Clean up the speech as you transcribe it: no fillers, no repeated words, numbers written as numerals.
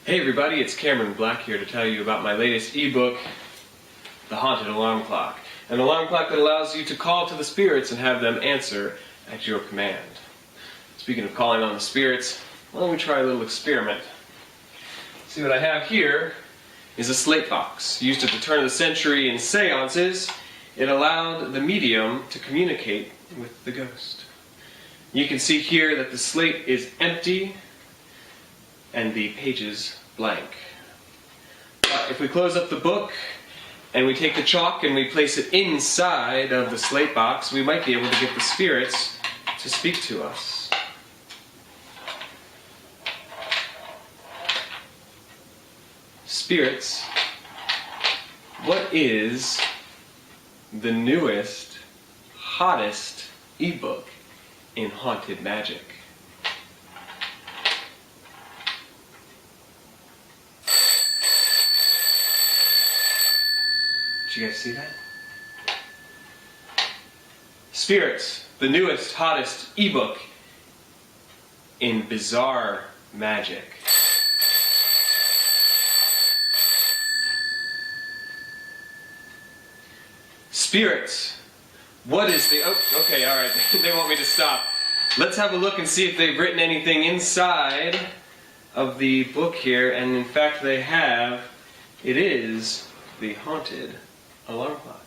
Hey everybody, it's Cameron Black here to tell you about my latest ebook, The Haunted Alarm Clock. An alarm clock that allows you to call to the spirits and have them answer at your command. Speaking of calling on the spirits, why don't we try a little experiment? See, what I have here is a slate box. Used at the turn of the century in seances, it allowed the medium to communicate with the ghost. You can see here that the slate is empty and the pages blank. But if we close up the book and we take the chalk and we place it inside of the slate box, we might be able to get the spirits to speak to us. Spirits, what is the newest, hottest ebook in haunted magic? Did you guys see that? Spirits, the newest, hottest ebook in bizarre magic. Spirits, what is the... Oh, okay, alright, they want me to stop. Let's have a look and see if they've written anything inside of the book here, and in fact they have. It is the Haunted Alarm Clock.